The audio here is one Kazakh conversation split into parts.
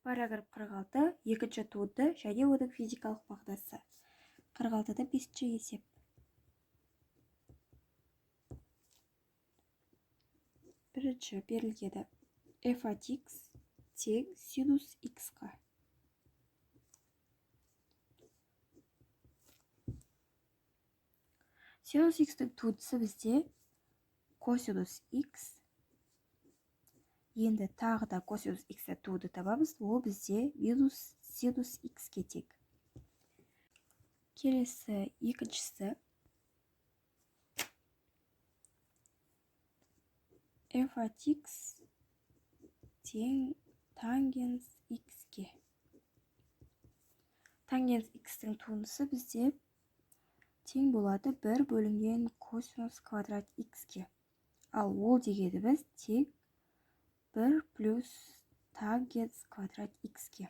Параграф 46. Екінші туды және оның физикалық мағынасы. 46-да 5-ші есеп. Бірінші берілгені f от x тең синус x-қа. Синус x-тің тудысы бізде косинус x. Енді тағы да косинус x-та туды табамыз. Ол бізде минус синус x-ке тең. Келесі екіншісі f от x тең тангенс x-ке. Тангенс x-тің туындысы бізде тең болады 1 бөлінген косинус квадрат x-ке. Ал ол дегеніміз тең 1 плюс тангенс квадрат x-ке.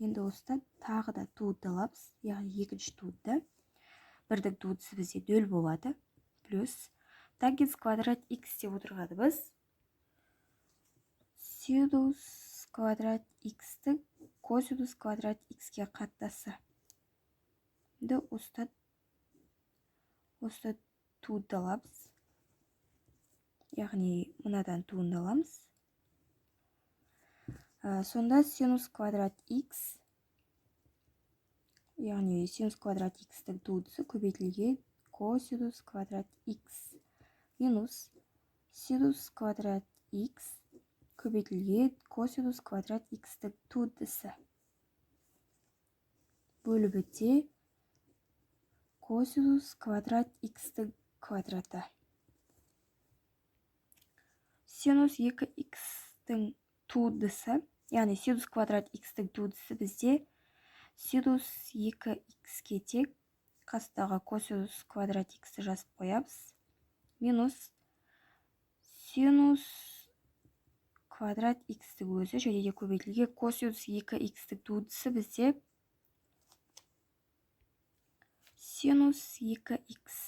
Енді осыдан тағы да туды аламыз, яғни екінші туды. Бірдің тудысы бізде 0 болады. Плюс тангенс квадрат x деп отырғанымыз синус квадрат x-тің косинус квадрат x-ке қатынасы. Енді осыдан туды аламыз. Яғни мынадан туынды аламыз. Сонда синус квадрат x, яғни синус квадрат x-тің тудысы көбейтілген косинус квадрат x минус синус квадрат x көбейтілген косинус квадрат x-тің тудысы бөлібіде косинус квадрат x-тің квадраты. Синус 2x-тің тудысы, яғни синус квадрат x-тің тудысы бізде синус 2x-ке тең, қасындағы косинус квадрат x-ті жазып қоямыз, минус синус квадрат x-тің өзі және де көбейтілген косинус 2x-тің тудысы бізде синус 2x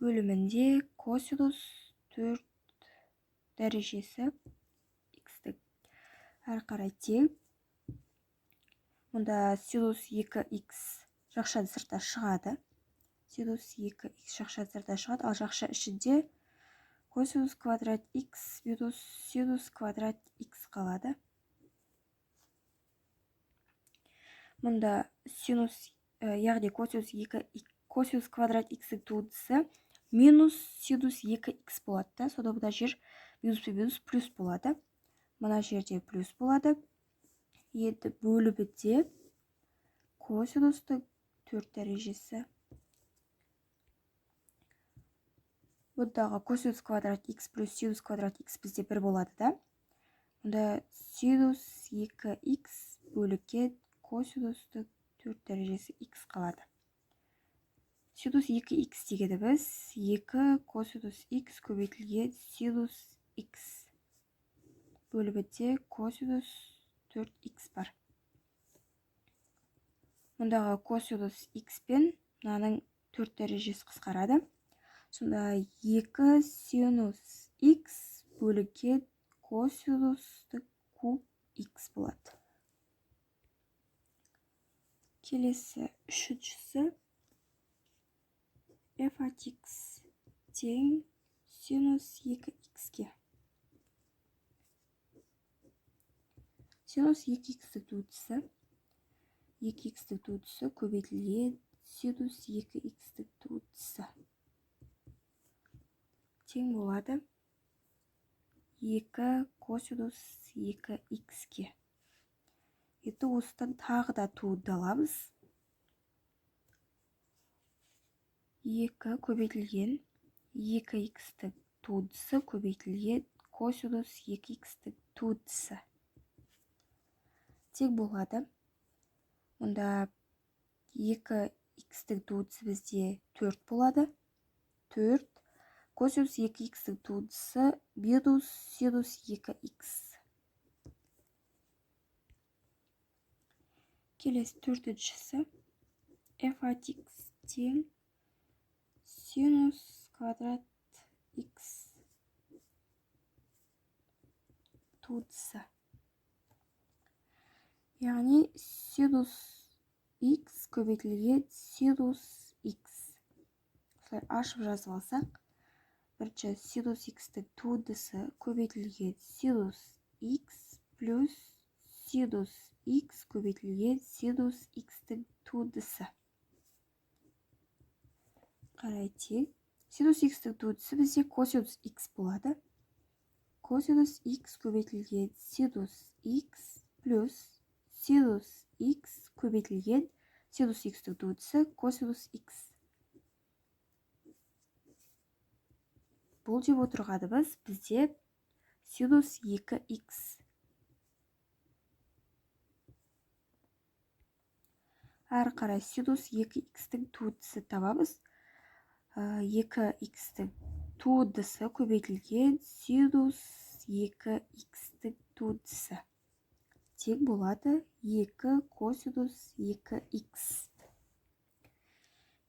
бөлімінде косинус 4 дәрежесі x-тің әрі қарай тең. Мұнда синус 2x жақшаның сыртта шығады. Синус 2x жақшаның сыртта шығады, ал жақша ішінде косинус квадрат x минус синус квадрат x қалады. Мұнда синус, яғни косинус квадрат x-тің тудысы минус синус 2x болады. Сонда мұна жер минус пен минус плюс болады. Мұна жерде плюс болады. Енді бөлібіде косинустың 4 дәрежесі. Бұндағы косинус квадрат x плюс синус квадрат x бізде 1 болады да. Мұнда синус 2x бөліккен косинустың 4 дәрежесі x қалады. Синус 2x дегеніміз 2 косинус x көбейтілген синус x бөлімінде косинус 4x бар. Мұндағы косинус x пен мынаның 4 дәрежесі қысқарады. Сонда 2 синус x бөлінген косинустың куб x болады. Келесі үшіншісі f от x тең синус 2x-ке. Синус 2x-тің тудысы 2x-тің тудысы көбейтілген синус 2x-тің тудысы тең болады 2 косинус 2x-ке. Енді осыдан тағы да туынды аламыз. 2 көбейтілген 2x-тің тудысы көбейтілген косинус 2x-тің тудысы тең болады. Мұнда 2x-тің тудысы бізде 4 болады. 4 косинус 2x-тің тудысы минус синус 2x. Келесі төртіншісі f от x тең синус квадрат x туындысы. Яғни синус x көбейтілген синус x. Осылай ашып жазып алсақ, бірінші синус x-тің туындысы көбейтілген синус x плюс синус x көбейтілген синус x-тің туындысы. Қарайтайық. Синус x-тің туындысы бізде косинус x болады. Косинус x көбейтілген синус x плюс синус x көбейтілген синус x-тің туындысы косинус x. Бұл деп отырғанымыз бізде синус 2x. Әрі қарай синус 2x-тің туындысы табамыз. 2x-тің туындысы көбейтілген синус 2x-тің туындысы. Тең болады 2 косинус 2x.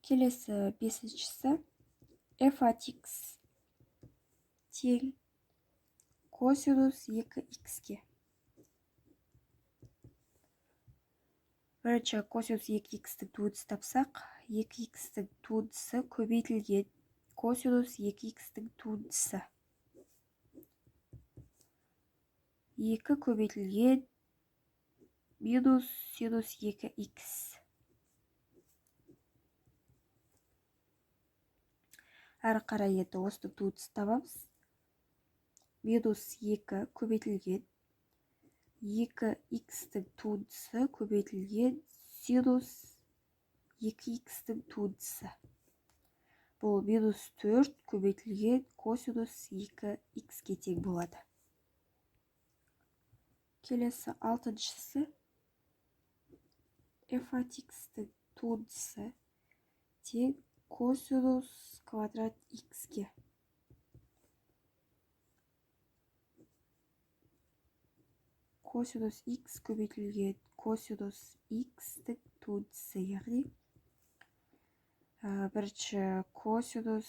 Келесі бесіншісі f от x тең косинус 2x-ке. Бірінші косинус 2x-тің туындысы тапсақ, 2x-тің туындысы көбейтілген косинус 2x-тің туындысы. 2 көбейтілген минус синус 2x. Әрі қарай енді осының туындысын табамыз. Минус 2 көбейтілген 2x-тің туындысы көбейтілген синус 2x-тің туындысы. Бұл минус 4 көбейтілген косинус 2x-ке тең болады. Келесі алтыншысы f от x-тің туындысы тең косинус квадрат x-ке. Косинус x көбейтілген косинус x-тің туындысы, яғни бірінші косинус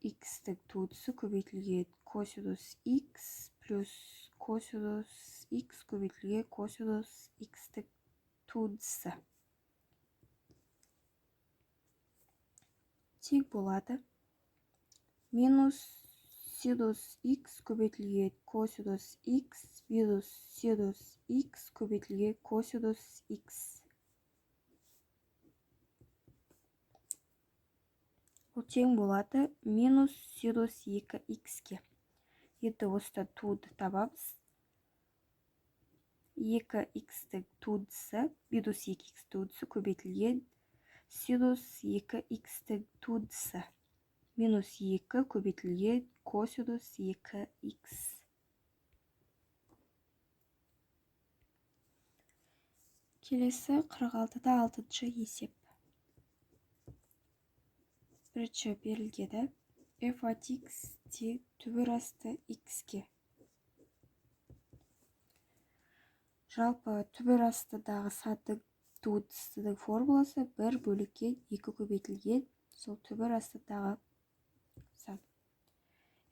x-тің туындысы көбейтілген косинус x плюс косинус x көбейтілген косинус x-тің туындысы. Тең болады минус синус x көбейтілген косинус x минус синус x көбейтілген косинус x. Бұл тең болады минус синус 2x-ке. Енді осыдан туынды табамыз. 2x-тің туындысы, минус 2x туындысы көбейтілген синус 2x-тің туындысы. Минус 2 көбейтілген косинус 2x. Келесі 46-да 6-шы есеп. Бірінші берілгені f от x тең түбір асты x-ке. Жалпы түбір астыдағы сандың туындысының формуласы 1 бөлінген 2 көбейтілген сол түбір астыдағы сан.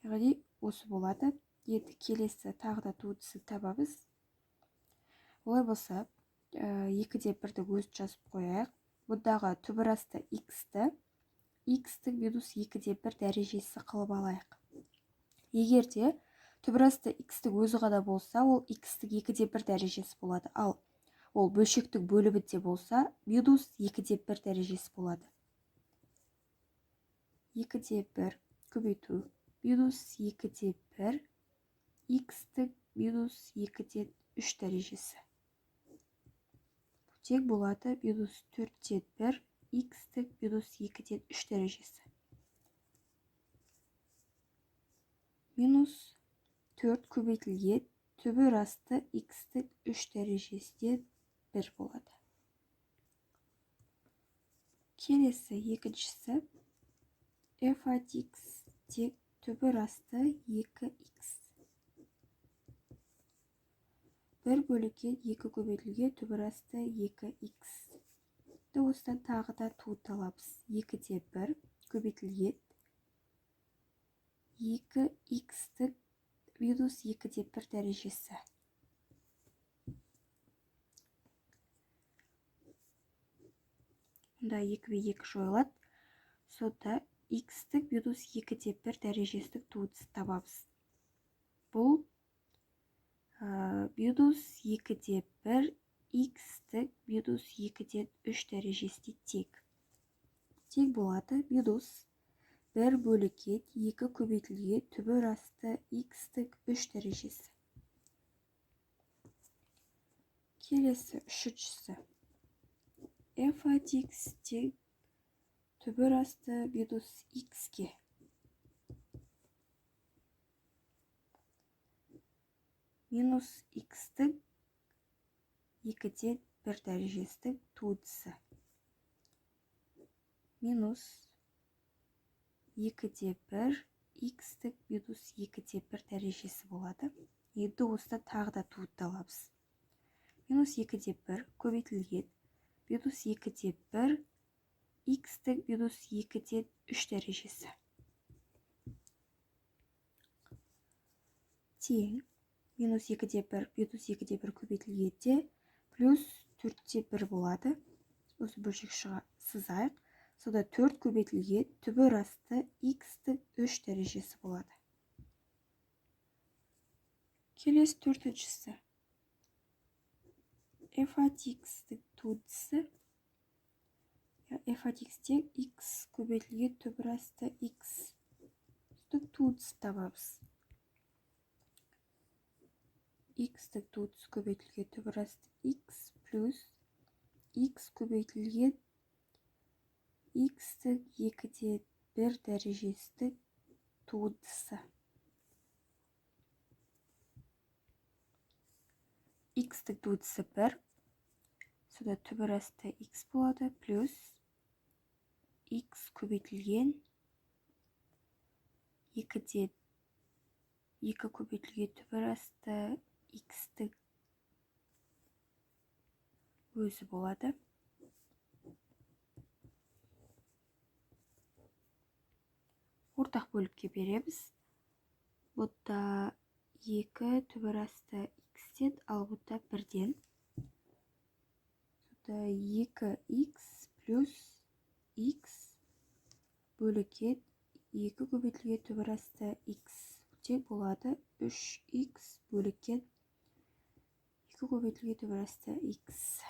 Яғни осы болады. Енді келесі тағы да туындысын табамыз. Олай болса, 2-де 1-ді өзін жазып қояйық. Бұндағы түбір асты x-ті x-тің минус 2-де 1 дәрежесі қылып алайық. Егер де түбір асты x-тің өзі ғана болса, ол x-тің 2-де 1 дәрежесі болады. Ал ол бөлшектің бөлімінде болса, минус 2-де 1 дәрежесі болады. 2-де 1 көбейту минус 2-де 1 x-тің минус 2-де 3 дәрежесі. Тең болады минус 4-де 1 x-тің минус 2-де 3 дәрежесі. Минус 4 көбейтілген түбір асты x-тің 3 дәрежесінен 1 болады. Келесі екіншісі f от x тең түбір асты 2x. 1 бөлінген 2 көбейтілген түбір асты 2x. Осыдан тағы да туынды аламыз. 2-де 1 көбейтілген 2x-тің минус 2/1 дәрежесі. Мұнда 2/2 жойылады. Сонда x-тік минус 2/1 дәрежесінің туындысын табамыз. Бұл минус 2/1 x-тік минус 2/3 дәрежесіне тең. Тең болады минус 1 бөлікен 2 көбейтілген түбір асты x-тік 3 дәрежесі. Келесі үшіншісі. f от x тең түбір асты минус x-ке. Минус x-тің 2/1 дәрежесінің туындысы. Минус 2/1 x-тің минус 2/1 дәрежесі болады. Енді осыдан тағы да туынды аламыз. Минус 2/1 көбейтілген минус 2/1 x-тің минус 2/3 дәрежесі. Тең минус 2/1 минус 2/1 көбейтілгенде плюс 4/1 болады. Осы бөлшек сызайық. Сонда 4 көбейтілген түбір асты x-тің 3 дәрежесі болады. Келесі төртіншісі. f от x-тің туындысы. f от x тең x көбейтілген түбір асты x. Туындысын табамыз. x-тің туындысы көбейтілген түбір асты x плюс x көбейтілген x-тің 2/1 дәрежесінің туындысы. X-тің туындысы 1. Сонда түбір асты x болады плюс x көбейтілген 2/2 көбейтілген түбір асты x-тің өзі болады. Ортақ бөлікке береміз. Бұнда 2 түбір асты x-тен, ал бұнда 1-ден. Сонда 2x плюс x бөлікен 2 көбейтілген түбір асты x. Тең болады 3x бөлікен 2 көбейтілген түбір асты x.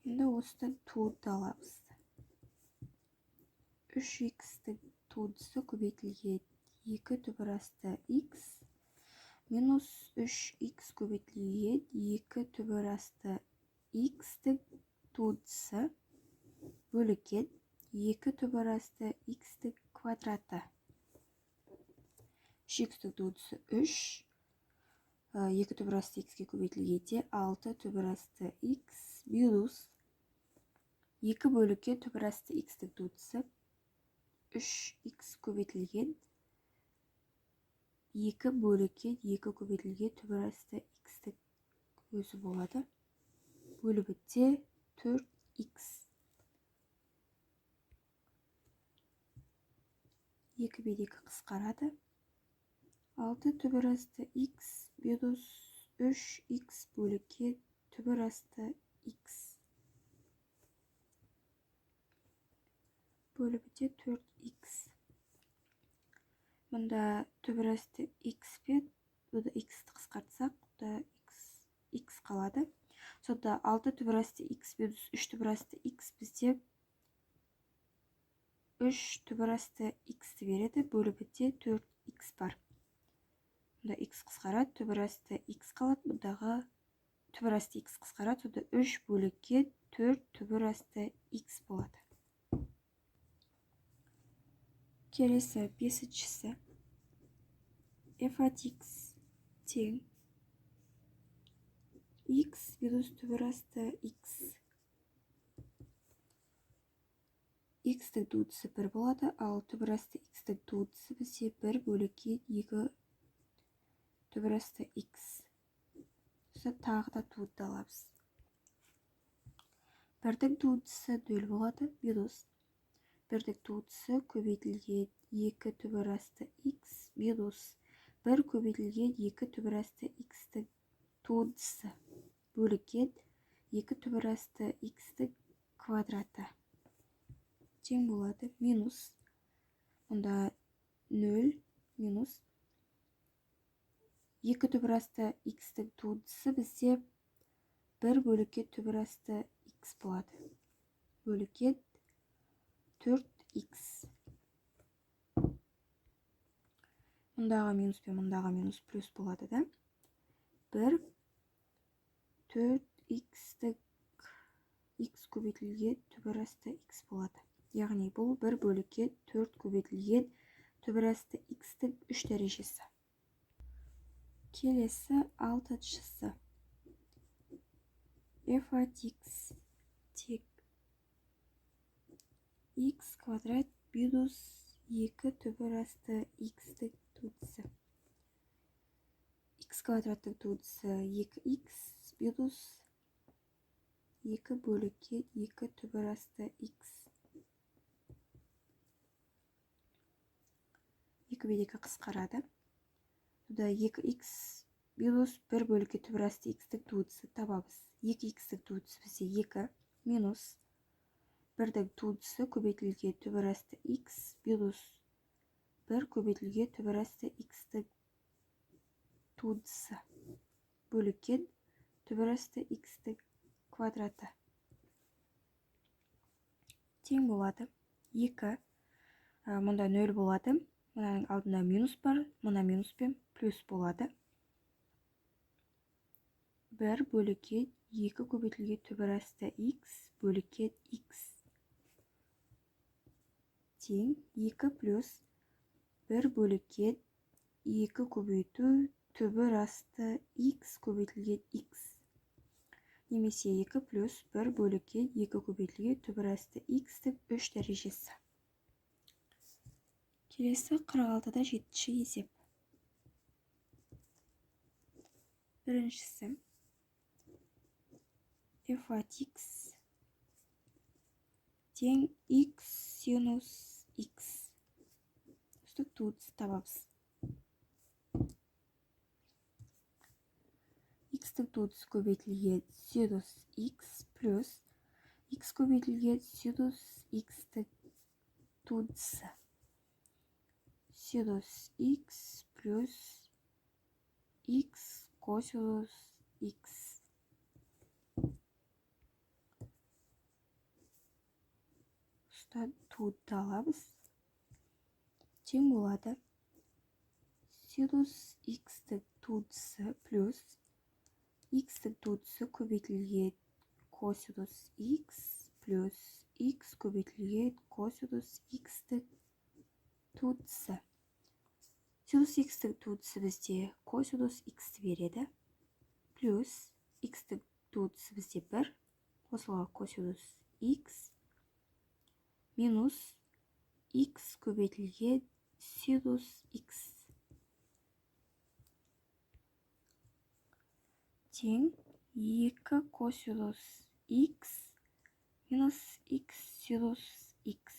Енді осыдан туынды аламыз. 3x-тің туындысы көбейтілген 2 түбір асты x минус 3x көбейтілген 2 түбір асты x-тің туындысы бөлікен 2 түбір асты x-тің квадраты. 3x-тің туындысы 3. 2 түбір асты x-ке көбейтілгенде 6 түбір асты x минус 2 бөлікен түбір асты x-тің туындысы 3x көбейтілген 2 бөлікен 2 көбейтілген түбір асты x-тің өзі болады. Бөлігінде 4x. 2 мен 2 қысқарады. 6 түбір асты x минус 3x бөлікен түбір асты x. Бөлігінде 4x. Мұнда түбір асты x пен бұнда x-ті қысқартсақ, бұнда x қалады. Сонда 6 түбір асты x минус 3 түбір асты x бізде 3 түбір асты x-ті береді. Бөлігінде 4x бар. Мұнда x қысқарады, түбір асты x қалады. Мұндағы түбір асты x қысқарады. Сонда 3 бөлікке 4 түбір асты x болады. Келесі бесіншісі. f от x тең x минус түбір асты x. X-тің туындысы 1 болады, ал түбір асты x-тің туындысы бізде 1 бөлікке 2 түбір асты x. Сосын тағы да туынды аламыз. 1-дің туындысы 0 болады, минус бірдік туғысы көбейтілген 2 түбір асты x минус 1 көбейтілген 2 түбір асты x-тің туғысы бөліккен 2 түбір асты x-тің квадраты тең болады минус мұнда 0 минус 2 түбір асты x-тің туғысы бізде 1 бөлікке түбір асты x болады бөліккен 4x мұндағы минус пен мұндағы минус плюс болады да 1 4x-тің x көбейтілген түбір асты x болады яғни бұл 1 бөлікке 4 көбейтілген түбір асты x-тің 3 дәрежесі келесі 6-шысы f от x тек x квадрат минус 2 түбір асты x-тің туғысы x квадраттың туғысы 2x минус 2 бөлікке 2 түбір асты x 2 бен 2 қысқарады бұда 2x минус 1 бөлікке түбір асты x-тің туғысы табамыз 2x-тің туғысы бізде 2 минус 1-дің туғысы көбейтілген түбір асты x минус 1 көбейтілген түбір асты x-тің туғысы бөліккен түбір асты x-тің квадраты тең болады 2 мұнда 0 болады мұнаның алдында минус бар мұна минус пен плюс болады 1 бөліккен 2 көбейтілген түбір асты x бөліккен x тең 2 плюс 1 бөліккен 2 көбейту түбір асты x көбейтілген x немесе 2 плюс 1 бөліккен 2 көбейтілген түбір асты x-тің 3 дәрежесі келесі 46-да 7-ші есеп біріншісі f от x тең x синус x үстік туғысы табамыз x-тің туғысы көбейтілген синус x плюс x көбейтілген синус x-тің туғысы синус x плюс x косинус x туғыты аламыз тең болады синус x-тің туғысы плюс x-тің туғысы көбейтілген косинус x плюс x көбейтілген косинус x-тің туғысы синус x-тің туғысы бізде косинус x береді плюс x-тің туғысы бізде 1 қосылған косинус x минус x көбейтілген синус x тең 2 косинус x минус x синус x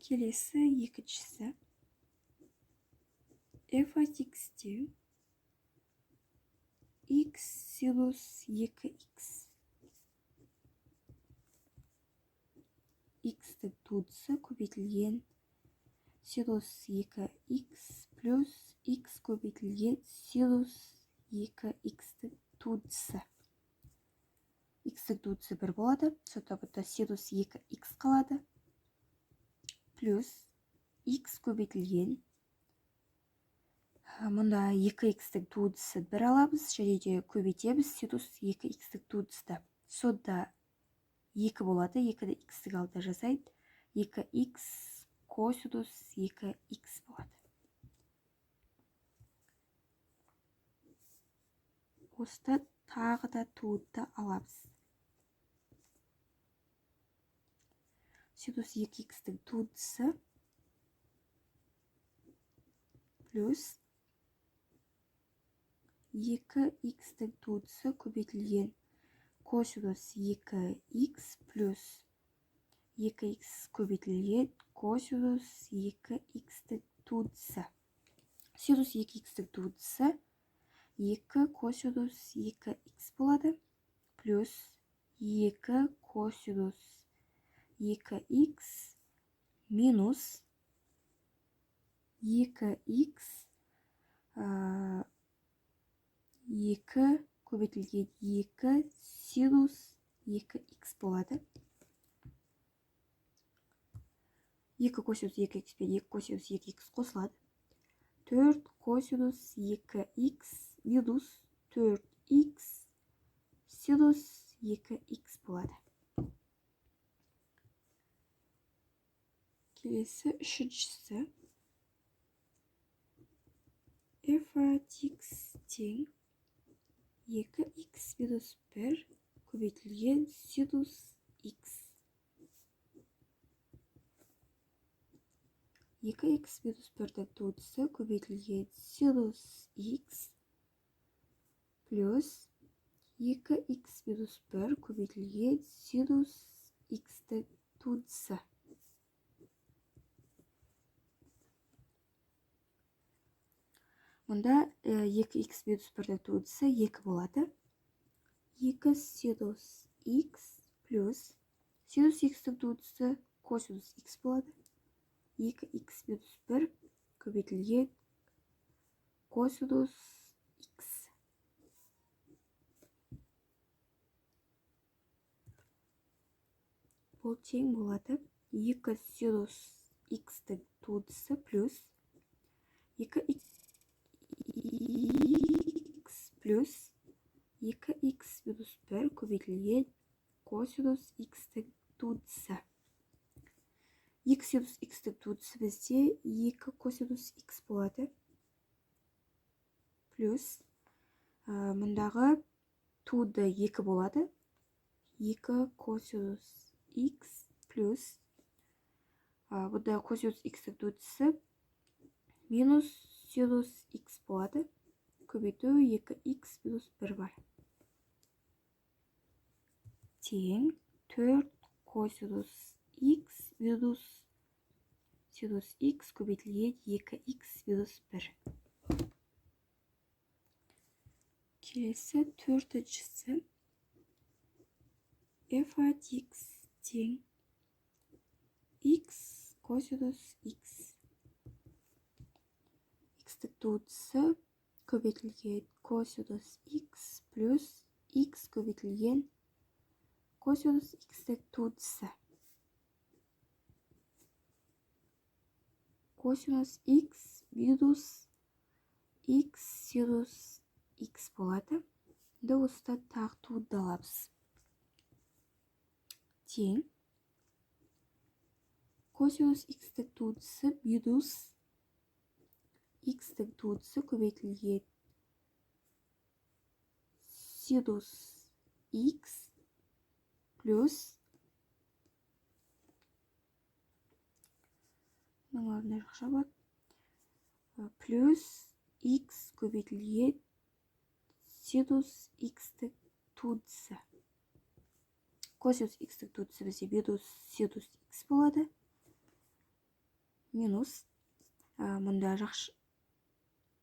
келесі екіншісі f от x тең x синус 2x x-тің туғысы көбейтілген синус 2x плюс x көбейтілген синус 2x-тің туғысы x-тің туғысы 1 болады сондықтан бұнда синус 2x қалады плюс x көбейтілген мұнда 2x-тің туғысын 1 аламыз және де көбейтеміз синус 2x-тің туғысты сонда 2 болады 2-ді x-тің алдына жасайды 2x косинус 2x болады осыдан тағы да туғытты аламыз синус 2x-тің туғысы плюс 2x-тің туғысы көбейтілген косинус 2х плюс 2х көбейтілген косинус 2х туындысы. Синус 2х туындысы 2 косинус 2х болады, плюс 2 косинус 2х минус 2х 2 көбейтілген 2 синус 2х болады. 2 косинус 2х пен 2 косинус 2х қосылады. 4 косинус 2х минус 4х синус 2х болады. Келесі үшіншісі. f от x тең 2х минус 1 көбейтілген синус х. 2х минус 1-дің туындысы көбейтілген синус х плюс 2х минус 1 көбейтілген синус х-дің туындысы. Мұнда 2х минус 1-дің туындысы 2 болады. 2 синус х плюс синус х-дің туындысы косинус х болады. 2х минус 1 көбейтілген косинус х. Бұл тең болады. 2 синус х-дің туындысы плюс 2х плюс 2х минус 1 көбейтілген косинус х-дің туындысы. 2 синус х-дің туындысы бізде 2 косинус х болады. Плюс мұндағы туынды 2 болады. 2 косинус х плюс бұнда косинус х-дің туындысы минус синус х болады. Көбейту 2х минус 1 бар. Тең 4 косинус х минус синус х көбейтілген 2х минус 1. Келесі төртіншісі. f от x тең x косинус x. Х-дің туындысы көбейтілген косинус х плюс х көбейтілген косинус х-дің туындысы. Косинус х минус х синус х болады. Осыдан тағы туынды аламыз. Тең косинус х-дің туындысы минус х-дің туындысы көбейтілген синус х плюс мыналарына жақша болады. Плюс х көбейтілген синус х-дің туындысы. Косинус х-дің туындысы бізде минус синус х болады. Минус мұнда жақшы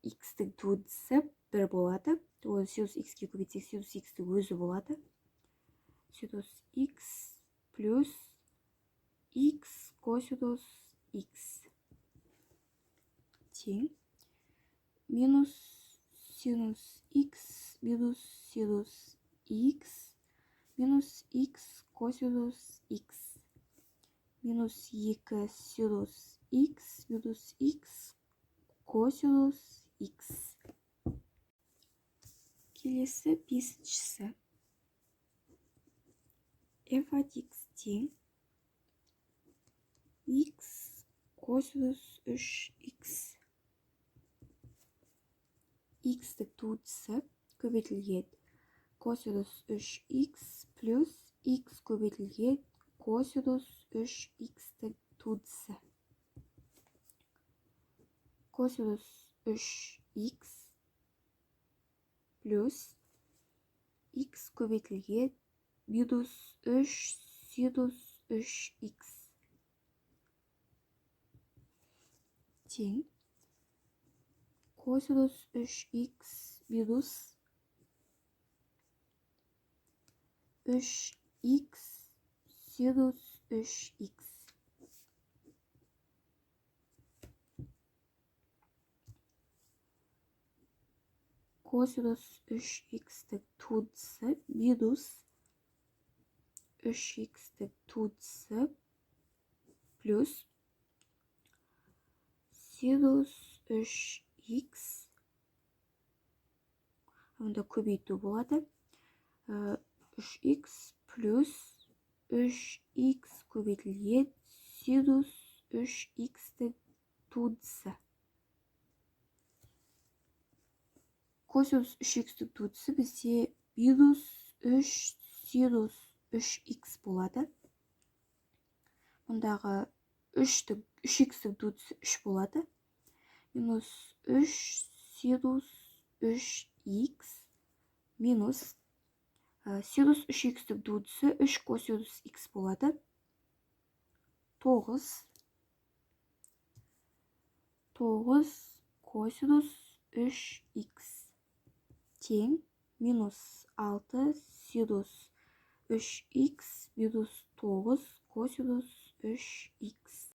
х-дің туындысы 1 болады. Оны синус х-ке көбейтсек, синус х-дің өзі болады. Синус х плюс х косинус х. Тең минус синус х минус синус х минус х косинус х. Минус 2 синус х минус х косинус х. Келесі бесіншісі. f от x тең x косинус 3x. Х-дің туындысы көбейтілген косинус 3x плюс х көбейтілген косинус 3х-дің туындысы. Косинус 3х плюс х көбейтілген минус 3 синус 3х тең косинус 3х минус 3х синус 3х. Косинус 3х туындысы минус 3х туындысы плюс синус 3х. Онда көбейту болады. 3х плюс 3х көбейтілген синус 3х туындысы. Косинус 3х туындысы бізде минус 3 синус 3х болады. Мұндағы 3х туындысы 3 болады. Минус 3 синус 3х минус синус 3х туындысы 3 косинус х болады. 9 косинус 3х тең минус 6 синус 3х минус 9 косинус 3х.